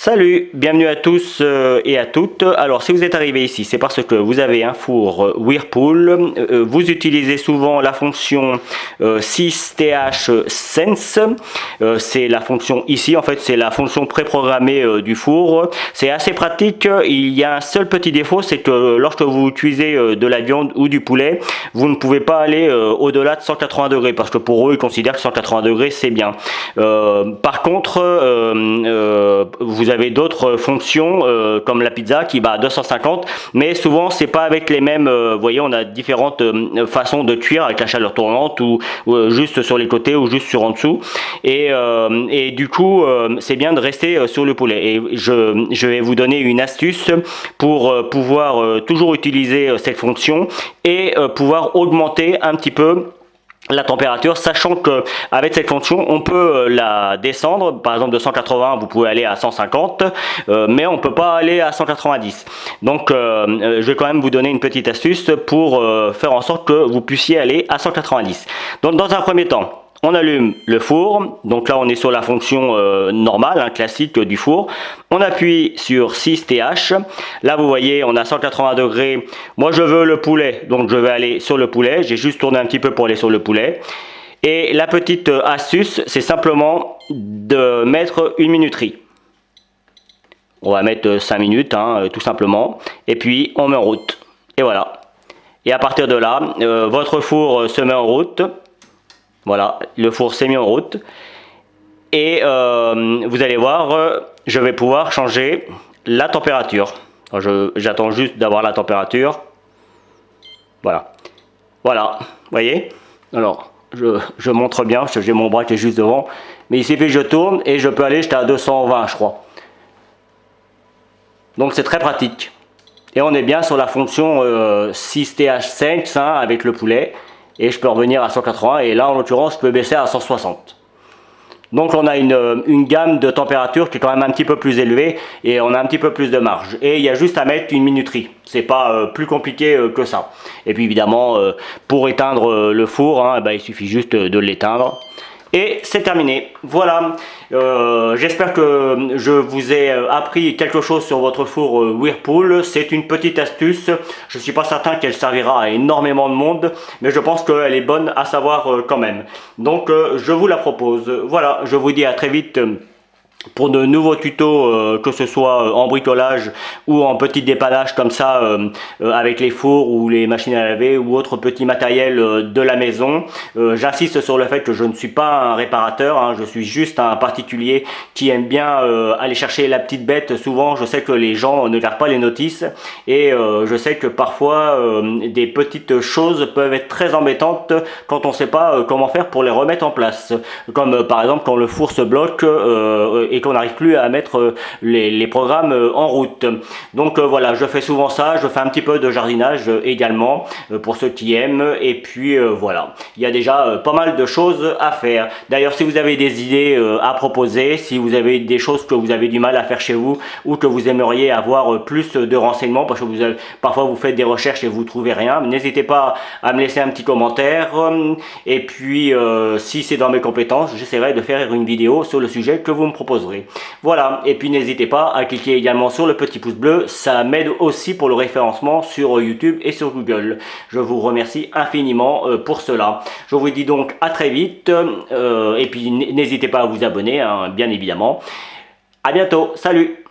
Salut, bienvenue à tous et à toutes. Alors si vous êtes arrivé ici, c'est parce que vous avez un four Whirlpool. Vous utilisez souvent la fonction 6TH Sense. C'est la fonction ici, en fait c'est la fonction préprogrammée du four. C'est assez pratique. Il y a un seul petit défaut, c'est que lorsque vous utilisez de la viande ou du poulet, vous ne pouvez pas aller au-delà de 180 degrés parce que pour eux ils considèrent que 180 degrés c'est bien. Par contre, vous avez d'autres fonctions comme la pizza qui va à 250, mais souvent c'est pas avec les mêmes. Vous voyez, on a différentes façons de cuire avec la chaleur tournante ou juste sur les côtés ou juste sur en dessous. Et du coup, c'est bien de rester sur le poulet. Et je vais vous donner une astuce pour pouvoir toujours utiliser cette fonction et pouvoir augmenter un petit peu la température, sachant que avec cette fonction on peut la descendre. Par exemple de 180 vous pouvez aller à 150, mais on peut pas aller à 190. Donc je vais quand même vous donner une petite astuce pour faire en sorte que vous puissiez aller à 190. Donc dans un premier temps, on allume le four, donc là on est sur la fonction normale, classique du four. On appuie sur 6TH, là vous voyez on a 180 degrés. Moi je veux le poulet, donc je vais aller sur le poulet. J'ai juste tourné un petit peu pour aller sur le poulet. Et la petite astuce, c'est simplement de mettre une minuterie. On va mettre 5 minutes, tout simplement. Et puis on met en route. Et voilà. Et à partir de là, votre four se met en route. Voilà, le four s'est mis en route et vous allez voir, je vais pouvoir changer la température. J'attends juste d'avoir la température. Voilà, voilà, voyez. Alors, je montre bien, parce que j'ai mon bras qui est juste devant, mais il suffit que je tourne et je peux aller jusqu'à 220, je crois. Donc c'est très pratique. Et on est bien sur la fonction 6TH5 avec le poulet. Et je peux revenir à 180 et là en l'occurrence je peux baisser à 160. Donc on a une gamme de température qui est quand même un petit peu plus élevée et on a un petit peu plus de marge. Et il y a juste à mettre une minuterie. C'est pas plus compliqué que ça. Et puis évidemment pour éteindre le four, il suffit juste de l'éteindre. Et c'est terminé. Voilà, j'espère que je vous ai appris quelque chose sur votre four Whirlpool. C'est une petite astuce. Je ne suis pas certain qu'elle servira à énormément de monde, mais je pense qu'elle est bonne à savoir quand même. Donc je vous la propose. Voilà, je vous dis à très vite pour de nouveaux tutos, que ce soit en bricolage ou en petit dépannage comme ça, avec les fours ou les machines à laver ou autre petit matériel de la maison. J'insiste sur le fait que je ne suis pas un réparateur, je suis juste un particulier qui aime bien aller chercher la petite bête. Souvent je sais que les gens ne gardent pas les notices et je sais que parfois des petites choses peuvent être très embêtantes quand on ne sait pas comment faire pour les remettre en place, comme par exemple quand le four se bloque et qu'on n'arrive plus à mettre les programmes en route. Donc voilà, je fais souvent ça, je fais un petit peu de jardinage également pour ceux qui aiment, et puis voilà, il y a déjà pas mal de choses à faire. D'ailleurs si vous avez des idées à proposer, si vous avez des choses que vous avez du mal à faire chez vous ou que vous aimeriez avoir plus de renseignements parce que parfois vous faites des recherches et vous trouvez rien, n'hésitez pas à me laisser un petit commentaire, et puis si c'est dans mes compétences, j'essaierai de faire une vidéo sur le sujet que vous me proposez. Voilà, et puis n'hésitez pas à cliquer également sur le petit pouce bleu, ça m'aide aussi pour le référencement sur YouTube et sur Google. Je vous remercie infiniment pour cela. Je vous dis donc à très vite, et puis n'hésitez pas à vous abonner, bien évidemment. À bientôt, salut!